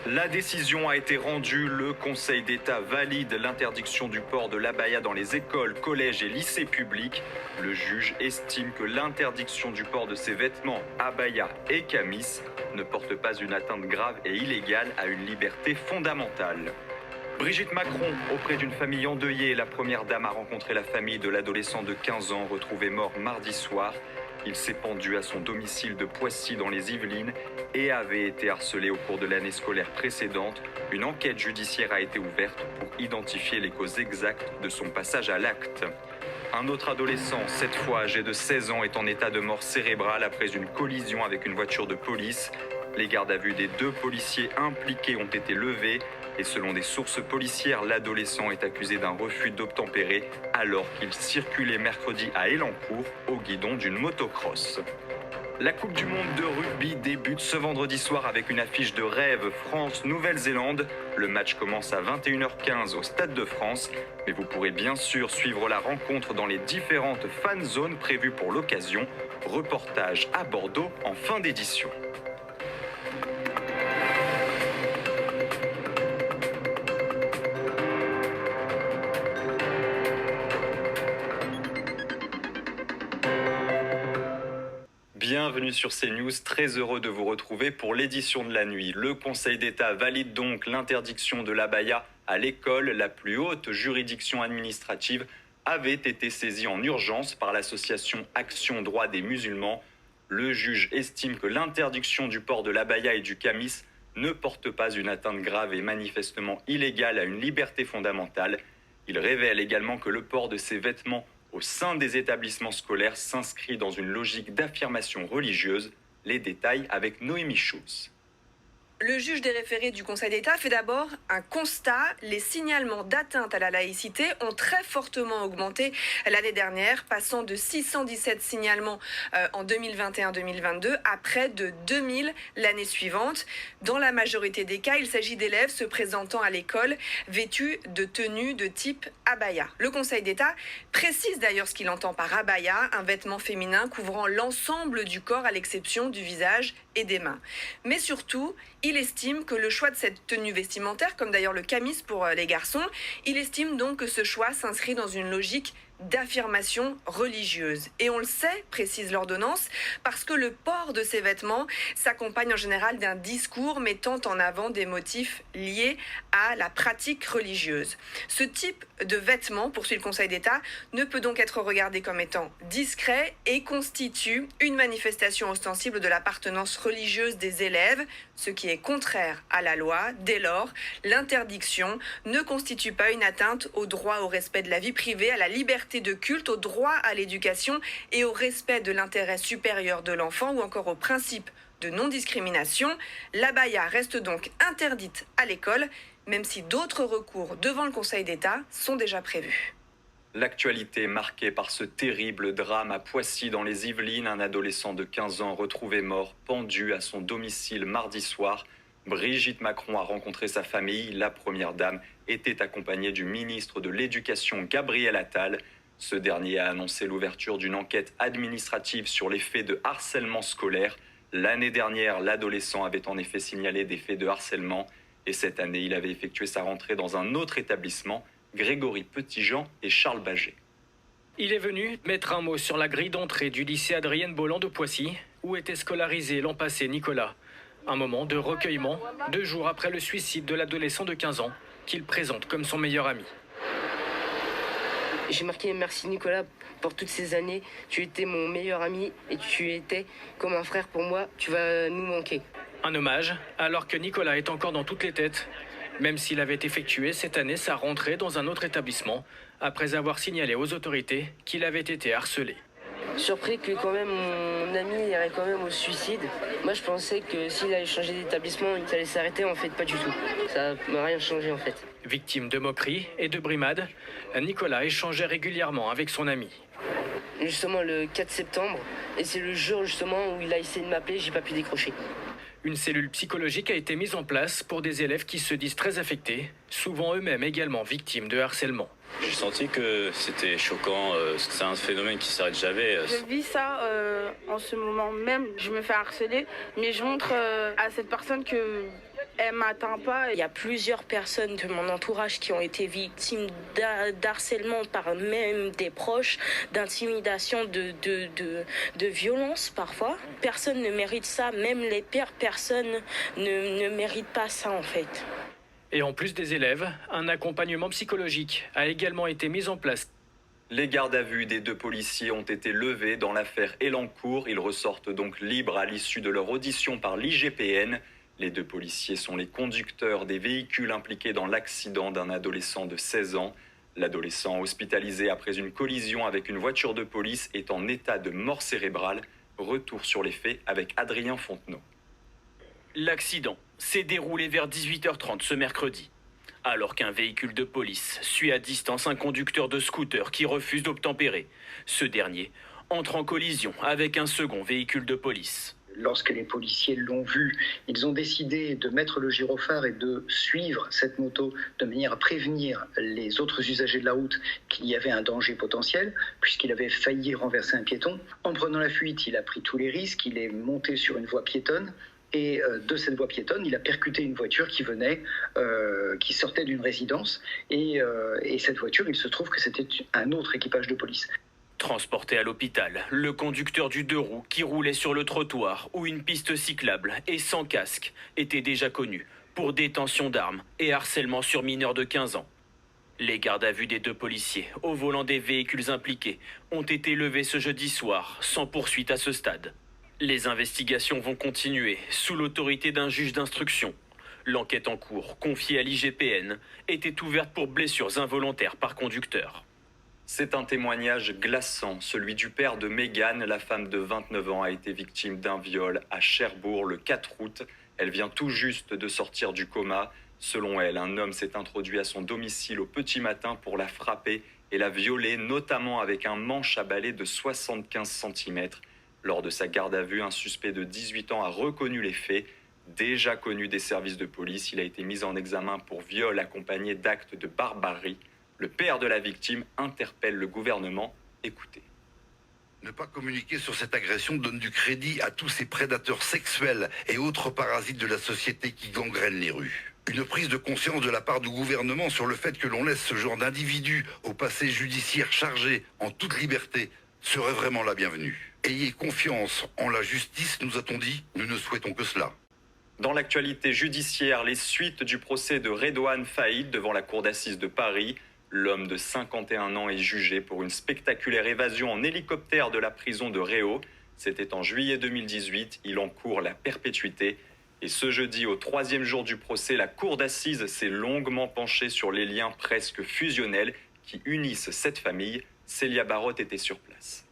La décision a été rendue. Le Conseil d'État valide l'interdiction du port de l'abaya dans les écoles, collèges et lycées publics. Le juge estime que l'interdiction du port de ces vêtements, abaya et camis, ne porte pas une atteinte grave et illégale à une liberté fondamentale. Brigitte Macron, auprès d'une famille endeuillée, la première dame a rencontré la famille de l'adolescent de 15 ans retrouvé mort mardi soir. Il s'est pendu à son domicile de Poissy dans les Yvelines et avait été harcelé au cours de l'année scolaire précédente. Une enquête judiciaire a été ouverte pour identifier les causes exactes de son passage à l'acte. Un autre adolescent, cette fois âgé de 16 ans, est en état de mort cérébrale après une collision avec une voiture de police. Les gardes à vue des 2 policiers impliqués ont été levés. Et selon des sources policières, l'adolescent est accusé d'un refus d'obtempérer alors qu'il circulait mercredi à Élancourt au guidon d'une motocross. La Coupe du Monde de rugby débute ce vendredi soir avec une affiche de rêve France-Nouvelle-Zélande. Le match commence à 21h15 au Stade de France, mais vous pourrez bien sûr suivre la rencontre dans les différentes fan zones prévues pour l'occasion. Reportage à Bordeaux en fin d'édition. Bienvenue sur CNews, très heureux de vous retrouver pour l'édition de la nuit. Le Conseil d'État valide donc l'interdiction de l'abaya à l'école. La plus haute juridiction administrative avait été saisie en urgence par l'association Action Droit des Musulmans. Le juge estime que l'interdiction du port de l'abaya et du camis ne porte pas une atteinte grave et manifestement illégale à une liberté fondamentale. Il révèle également que le port de ces vêtements au sein des établissements scolaires s'inscrit dans une logique d'affirmation religieuse. Les détails avec Noémie Schulz. Le juge des référés du Conseil d'État fait d'abord un constat. Les signalements d'atteinte à la laïcité ont très fortement augmenté l'année dernière, passant de 617 signalements en 2021-2022 à près de 2000 l'année suivante. Dans la majorité des cas, il s'agit d'élèves se présentant à l'école vêtus de tenues de type abaya. Le Conseil d'État précise d'ailleurs ce qu'il entend par abaya, un vêtement féminin couvrant l'ensemble du corps à l'exception du visage et des mains. Mais surtout, il estime que le choix de cette tenue vestimentaire, comme d'ailleurs le camis pour les garçons, il estime donc que ce choix s'inscrit dans une logique d'affirmation religieuse. Et on le sait, précise l'ordonnance, parce que le port de ces vêtements s'accompagne en général d'un discours mettant en avant des motifs liés à la pratique religieuse. Ce type de vêtements, poursuit le Conseil d'État, ne peut donc être regardé comme étant discret et constitue une manifestation ostensible de l'appartenance religieuse des élèves, ce qui est contraire à la loi. Dès lors, l'interdiction ne constitue pas une atteinte au droit au respect de la vie privée, à la liberté de culte, au droit à l'éducation et au respect de l'intérêt supérieur de l'enfant ou encore au principe de non-discrimination. L'abaya reste donc interdite à l'école, même si d'autres recours devant le Conseil d'État sont déjà prévus. L'actualité marquée par ce terrible drame à Poissy dans les Yvelines, un adolescent de 15 ans retrouvé mort, pendu à son domicile mardi soir. Brigitte Macron a rencontré sa famille. La première dame était accompagnée du ministre de l'Éducation Gabriel Attal. Ce dernier a annoncé l'ouverture d'une enquête administrative sur les faits de harcèlement scolaire. L'année dernière, l'adolescent avait en effet signalé des faits de harcèlement et cette année, il avait effectué sa rentrée dans un autre établissement, Grégory Petitjean et Charles Baget. Il est venu mettre un mot sur la grille d'entrée du lycée Adrienne Bolland de Poissy, où était scolarisé l'an passé Nicolas. Un moment de recueillement, 2 jours après le suicide de l'adolescent de 15 ans, qu'il présente comme son meilleur ami. J'ai marqué merci Nicolas pour toutes ces années. Tu étais mon meilleur ami et tu étais comme un frère pour moi. Tu vas nous manquer. Un hommage, alors que Nicolas est encore dans toutes les têtes, même s'il avait effectué cette année sa rentrée dans un autre établissement, après avoir signalé aux autorités qu'il avait été harcelé. Surpris que quand même mon ami irait quand même au suicide. Moi je pensais que s'il allait changer d'établissement, il allait s'arrêter. En fait pas du tout. Ça m'a rien changé en fait. Victime de moqueries et de brimades, Nicolas échangeait régulièrement avec son ami. Justement le 4 septembre, et c'est le jour justement où il a essayé de m'appeler, j'ai pas pu décrocher. Une cellule psychologique a été mise en place pour des élèves qui se disent très affectés, souvent eux-mêmes également victimes de harcèlement. J'ai senti que c'était choquant, c'est un phénomène qui s'arrête jamais. Je vis ça en ce moment même, je me fais harceler, mais je montre à cette personne que Elle m'atteint pas. Il y a plusieurs personnes de mon entourage qui ont été victimes d'harcèlement par même des proches, d'intimidation, de violence parfois. Personne ne mérite ça, même les pires personnes ne méritent pas ça en fait. Et en plus des élèves, un accompagnement psychologique a également été mis en place. Les gardes à vue des 2 policiers ont été levés dans l'affaire Elancourt. Ils ressortent donc libres à l'issue de leur audition par l'IGPN. Les 2 policiers sont les conducteurs des véhicules impliqués dans l'accident d'un adolescent de 16 ans. L'adolescent, hospitalisé après une collision avec une voiture de police, est en état de mort cérébrale. Retour sur les faits avec Adrien Fontenot. L'accident s'est déroulé vers 18h30 ce mercredi, alors qu'un véhicule de police suit à distance un conducteur de scooter qui refuse d'obtempérer. Ce dernier entre en collision avec un second véhicule de police. Lorsque les policiers l'ont vu, ils ont décidé de mettre le gyrophare et de suivre cette moto de manière à prévenir les autres usagers de la route qu'il y avait un danger potentiel, puisqu'il avait failli renverser un piéton. En prenant la fuite, il a pris tous les risques, il est monté sur une voie piétonne, et de cette voie piétonne, il a percuté une voiture qui sortait d'une résidence, et cette voiture, il se trouve que c'était un autre équipage de police. Transporté à l'hôpital, le conducteur du 2 roues qui roulait sur le trottoir ou une piste cyclable et sans casque était déjà connu pour détention d'armes et harcèlement sur mineurs de 15 ans. Les gardes à vue des 2 policiers au volant des véhicules impliqués ont été levés ce jeudi soir sans poursuite à ce stade. Les investigations vont continuer sous l'autorité d'un juge d'instruction. L'enquête en cours, confiée à l'IGPN, était ouverte pour blessures involontaires par conducteur. C'est un témoignage glaçant, celui du père de Mégane. La femme de 29 ans a été victime d'un viol à Cherbourg le 4 août. Elle vient tout juste de sortir du coma. Selon elle, un homme s'est introduit à son domicile au petit matin pour la frapper et la violer, notamment avec un manche à balai de 75 cm. Lors de sa garde à vue, un suspect de 18 ans a reconnu les faits. Déjà connu des services de police, il a été mis en examen pour viol accompagné d'actes de barbarie. Le père de la victime interpelle le gouvernement. Écoutez. Ne pas communiquer sur cette agression donne du crédit à tous ces prédateurs sexuels et autres parasites de la société qui gangrènent les rues. Une prise de conscience de la part du gouvernement sur le fait que l'on laisse ce genre d'individus au passé judiciaire chargé en toute liberté serait vraiment la bienvenue. Ayez confiance en la justice, nous a-t-on dit, nous ne souhaitons que cela. Dans l'actualité judiciaire, les suites du procès de Redouane Faïd devant la cour d'assises de Paris. L'homme de 51 ans est jugé pour une spectaculaire évasion en hélicoptère de la prison de Réau. C'était en juillet 2018, il encourt la perpétuité. Et ce jeudi, au 3e jour du procès, la cour d'assises s'est longuement penchée sur les liens presque fusionnels qui unissent cette famille. Célia Barotte était sur place.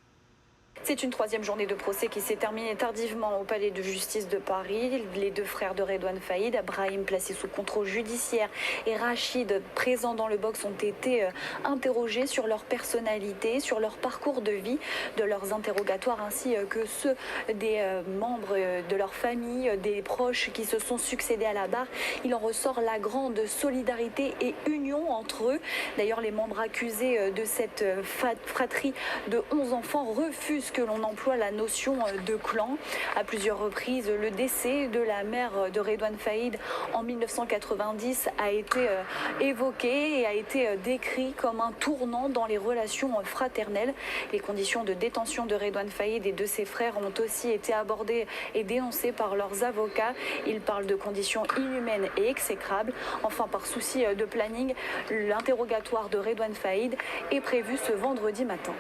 C'est une 3e journée de procès qui s'est terminée tardivement au palais de justice de Paris. Les 2 frères de Redouane Faïd, Brahim placé sous contrôle judiciaire et Rachid présent dans le box ont été interrogés sur leur personnalité, sur leur parcours de vie, de leurs interrogatoires ainsi que ceux des membres de leur famille, des proches qui se sont succédés à la barre. Il en ressort la grande solidarité et union entre eux. D'ailleurs, les membres accusés de cette fratrie de 11 enfants refusent que l'on emploie la notion de clan. À plusieurs reprises, le décès de la mère de Redouane Faïd en 1990 a été évoqué et a été décrit comme un tournant dans les relations fraternelles. Les conditions de détention de Redouane Faïd et de ses frères ont aussi été abordées et dénoncées par leurs avocats. Ils parlent de conditions inhumaines et exécrables. Enfin, par souci de planning, l'interrogatoire de Redouane Faïd est prévu ce vendredi matin.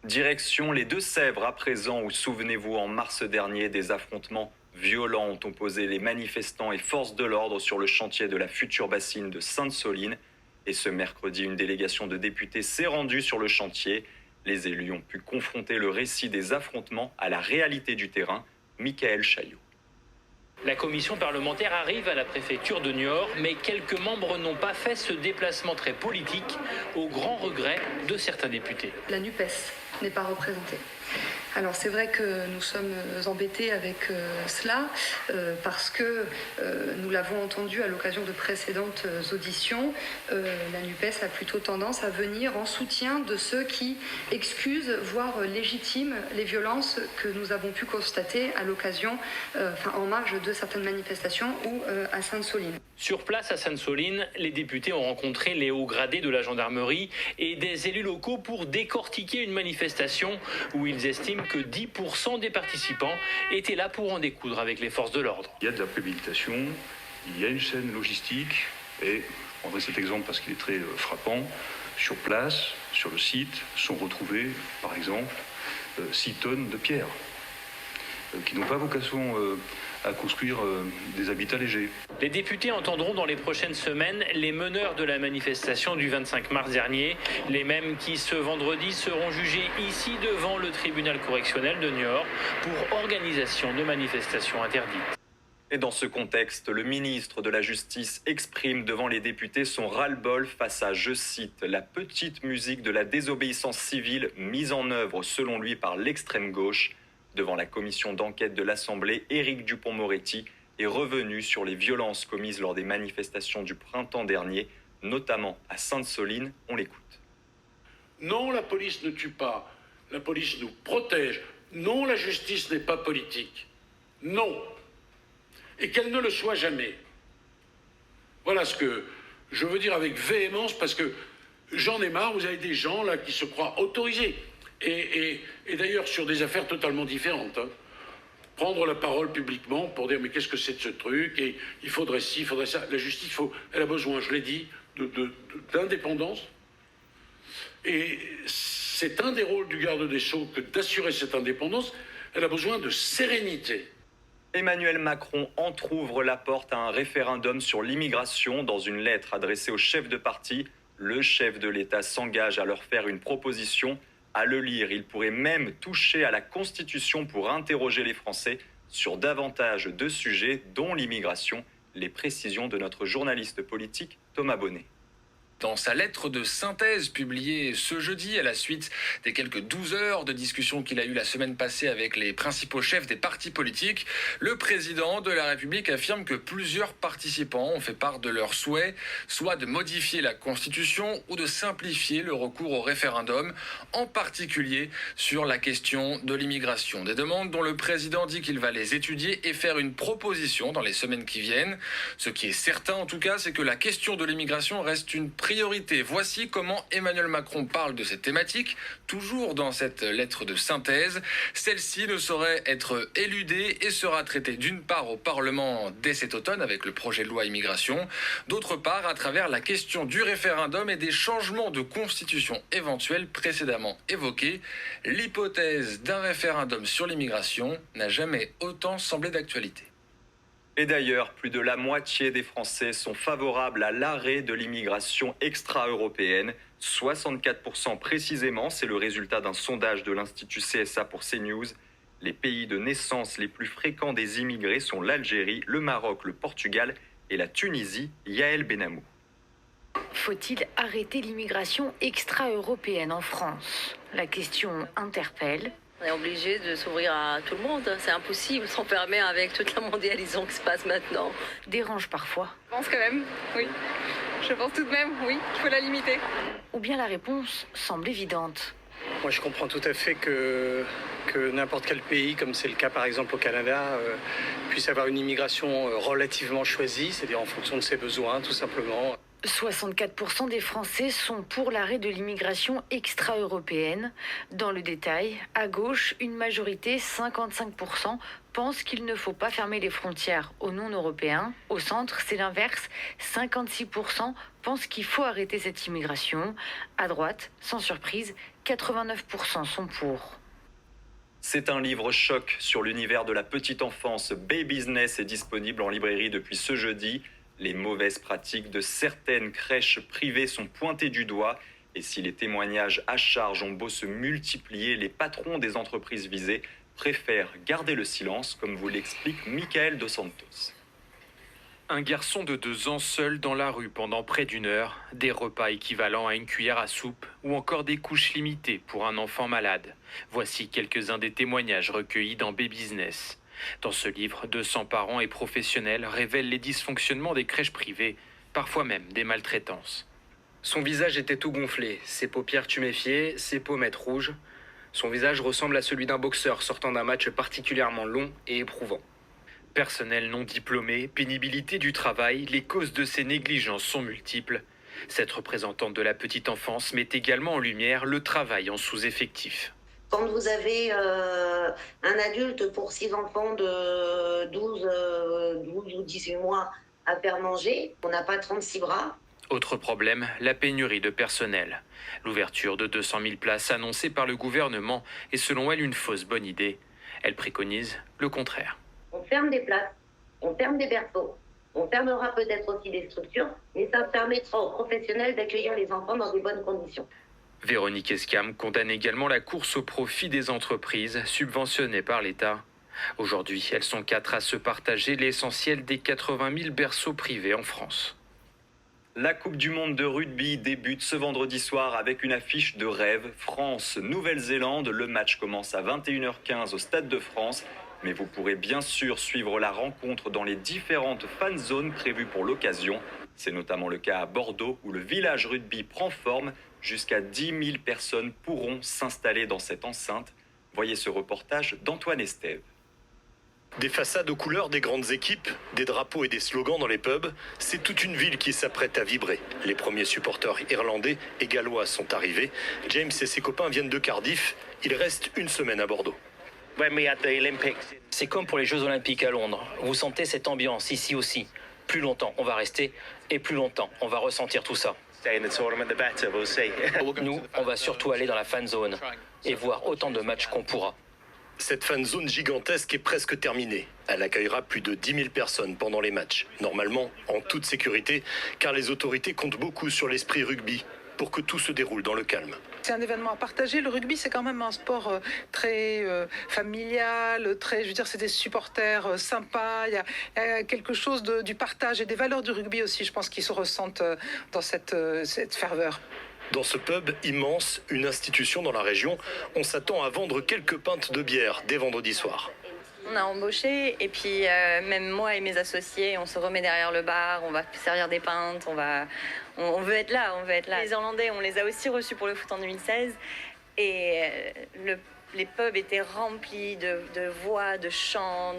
Direction les Deux-Sèvres à présent, où souvenez-vous, en mars dernier, des affrontements violents ont opposé les manifestants et forces de l'ordre sur le chantier de la future bassine de Sainte-Soline. Et ce mercredi, une délégation de députés s'est rendue sur le chantier. Les élus ont pu confronter le récit des affrontements à la réalité du terrain. Michael Chaillot. La commission parlementaire arrive à la préfecture de Niort, mais quelques membres n'ont pas fait ce déplacement très politique, au grand regret de certains députés. La NUPES n'est pas représentée. Alors c'est vrai que nous sommes embêtés avec cela parce que nous l'avons entendu à l'occasion de précédentes auditions, la NUPES a plutôt tendance à venir en soutien de ceux qui excusent, voire légitiment les violences que nous avons pu constater à l'occasion, en marge de certaines manifestations ou à Sainte-Soline. Sur place à Sainte-Soline, les députés ont rencontré les hauts gradés de la gendarmerie et des élus locaux pour décortiquer une manifestation où ils estiment que 10% des participants étaient là pour en découdre avec les forces de l'ordre. Il y a de la préméditation, il y a une chaîne logistique et je prendrai cet exemple parce qu'il est très frappant. Sur place, sur le site, sont retrouvées par exemple 6 tonnes de pierres qui n'ont pas vocation à construire des habitats légers. Les députés entendront dans les prochaines semaines les meneurs de la manifestation du 25 mars dernier, les mêmes qui ce vendredi seront jugés ici devant le tribunal correctionnel de Niort pour organisation de manifestations interdites. Et dans ce contexte, le ministre de la Justice exprime devant les députés son ras-le-bol face à, je cite, la petite musique de la désobéissance civile mise en œuvre selon lui par l'extrême gauche. Devant la commission d'enquête de l'Assemblée, Éric Dupond-Moretti est revenu sur les violences commises lors des manifestations du printemps dernier, notamment à Sainte-Soline. On l'écoute. Non, la police ne tue pas. La police nous protège. Non, la justice n'est pas politique. Non. Et qu'elle ne le soit jamais. Voilà ce que je veux dire avec véhémence, parce que j'en ai marre, vous avez des gens là qui se croient autorisés. Et d'ailleurs sur des affaires totalement différentes. Prendre la parole publiquement pour dire mais qu'est-ce que c'est de ce truc, et il faudrait ci, il faudrait ça. La justice, elle a besoin, je l'ai dit, d'indépendance. Et c'est un des rôles du garde des Sceaux que d'assurer cette indépendance. Elle a besoin de sérénité. Emmanuel Macron entrouvre la porte à un référendum sur l'immigration. Dans une lettre adressée au chef de parti, le chef de l'État s'engage à leur faire une proposition. À le lire, il pourrait même toucher à la Constitution pour interroger les Français sur davantage de sujets, dont l'immigration. Les précisions de notre journaliste politique Thomas Bonnet. Dans sa lettre de synthèse publiée ce jeudi, à la suite des quelques 12 heures de discussion qu'il a eues la semaine passée avec les principaux chefs des partis politiques, le président de la République affirme que plusieurs participants ont fait part de leur souhait, soit de modifier la Constitution ou de simplifier le recours au référendum, en particulier sur la question de l'immigration. Des demandes dont le président dit qu'il va les étudier et faire une proposition dans les semaines qui viennent. Ce qui est certain en tout cas, c'est que la question de l'immigration reste une priorité. Voici comment Emmanuel Macron parle de cette thématique, toujours dans cette lettre de synthèse. Celle-ci ne saurait être éludée et sera traitée d'une part au Parlement dès cet automne avec le projet de loi immigration, d'autre part à travers la question du référendum et des changements de constitution éventuels précédemment évoqués. L'hypothèse d'un référendum sur l'immigration n'a jamais autant semblé d'actualité. Et d'ailleurs, plus de la moitié des Français sont favorables à l'arrêt de l'immigration extra-européenne. 64% précisément, c'est le résultat d'un sondage de l'Institut CSA pour CNews. Les pays de naissance les plus fréquents des immigrés sont l'Algérie, le Maroc, le Portugal et la Tunisie. Yael Benamou. Faut-il arrêter l'immigration extra-européenne en France? La question interpelle. On est obligé de s'ouvrir à tout le monde. C'est impossible, s'enfermer avec toute la mondialisation qui se passe maintenant. Dérange parfois. Je pense quand même, oui. Je pense tout de même, oui, qu'il faut la limiter. Ou bien la réponse semble évidente. Moi, je comprends tout à fait que n'importe quel pays, comme c'est le cas par exemple au Canada, puisse avoir une immigration relativement choisie, c'est-à-dire en fonction de ses besoins, tout simplement. 64% des Français sont pour l'arrêt de l'immigration extra-européenne. Dans le détail, à gauche, une majorité, 55%, pense qu'il ne faut pas fermer les frontières aux non-européens. Au centre, c'est l'inverse, 56% pensent qu'il faut arrêter cette immigration. À droite, sans surprise, 89% sont pour. C'est un livre choc sur l'univers de la petite enfance. Babyzness est disponible en librairie depuis ce jeudi. Les mauvaises pratiques de certaines crèches privées sont pointées du doigt. Et si les témoignages à charge ont beau se multiplier, les patrons des entreprises visées préfèrent garder le silence, comme vous l'explique Michael Dos Santos. Un garçon de 2 ans seul dans la rue pendant près d'1 heure, des repas équivalents à une cuillère à soupe ou encore des couches limitées pour un enfant malade. Voici quelques-uns des témoignages recueillis dans B-Business. Dans ce livre, 200 parents et professionnels révèlent les dysfonctionnements des crèches privées, parfois même des maltraitances. Son visage était tout gonflé, ses paupières tuméfiées, ses pommettes rouges. Son visage ressemble à celui d'un boxeur sortant d'un match particulièrement long et éprouvant. Personnel non diplômé, pénibilité du travail, les causes de ces négligences sont multiples. Cette représentante de la petite enfance met également en lumière le travail en sous-effectif. Quand vous avez un adulte pour 6 enfants de 12 ou 18 mois à faire manger, on n'a pas 36 bras. Autre problème, la pénurie de personnel. L'ouverture de 200 000 places annoncée par le gouvernement est selon elle une fausse bonne idée. Elle préconise le contraire. On ferme des places, on ferme des berceaux, on fermera peut-être aussi des structures, mais ça permettra aux professionnels d'accueillir les enfants dans des bonnes conditions. Véronique Escam condamne également la course au profit des entreprises subventionnées par l'État. Aujourd'hui, elles sont 4 à se partager l'essentiel des 80 000 berceaux privés en France. La Coupe du Monde de rugby débute ce vendredi soir avec une affiche de rêve. France-Nouvelle-Zélande. Le match commence à 21h15 au Stade de France. Mais vous pourrez bien sûr suivre la rencontre dans les différentes fan zones prévues pour l'occasion. C'est notamment le cas à Bordeaux où le village rugby prend forme. Jusqu'à 10 000 personnes pourront s'installer dans cette enceinte. Voyez ce reportage d'Antoine Estève. Des façades aux couleurs des grandes équipes, des drapeaux et des slogans dans les pubs, c'est toute une ville qui s'apprête à vibrer. Les premiers supporters irlandais et gallois sont arrivés. James et ses copains viennent de Cardiff. Il reste une semaine à Bordeaux. C'est comme pour les Jeux Olympiques à Londres. Vous sentez cette ambiance ici aussi. Plus longtemps on va rester et plus longtemps on va ressentir tout ça. Nous, on va surtout aller dans la fan zone et voir autant de matchs qu'on pourra. Cette fan zone gigantesque est presque terminée. Elle accueillera plus de 10 000 personnes pendant les matchs. Normalement, en toute sécurité, car les autorités comptent beaucoup sur l'esprit rugby pour que tout se déroule dans le calme. C'est un événement à partager. Le rugby, c'est quand même un sport très familial, c'est des supporters sympas. Il y a quelque chose du partage et des valeurs du rugby aussi, je pense, qui se ressentent dans cette ferveur. Dans ce pub immense, une institution dans la région, on s'attend à vendre quelques pintes de bière dès vendredi soir. On a embauché et puis même moi et mes associés, on se remet derrière le bar, on va servir des pintes, on veut être là, Les Irlandais, on les a aussi reçus pour le foot en 2016 et les pubs étaient remplis de voix, de chants,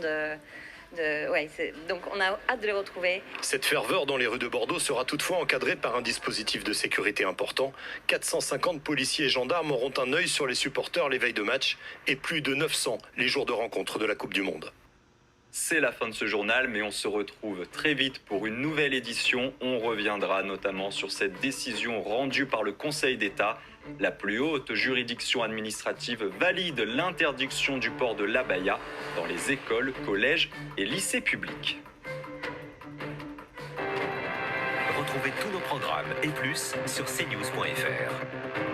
donc on a hâte de les retrouver. Cette ferveur dans les rues de Bordeaux sera toutefois encadrée par un dispositif de sécurité important. 450 policiers et gendarmes auront un œil sur les supporters les veilles de match et plus de 900 les jours de rencontre de la Coupe du Monde. C'est la fin de ce journal, mais on se retrouve très vite pour une nouvelle édition. On reviendra notamment sur cette décision rendue par le Conseil d'État. La plus haute juridiction administrative valide l'interdiction du port de l'abaya dans les écoles, collèges et lycées publics. Retrouvez tous nos programmes et plus sur cnews.fr.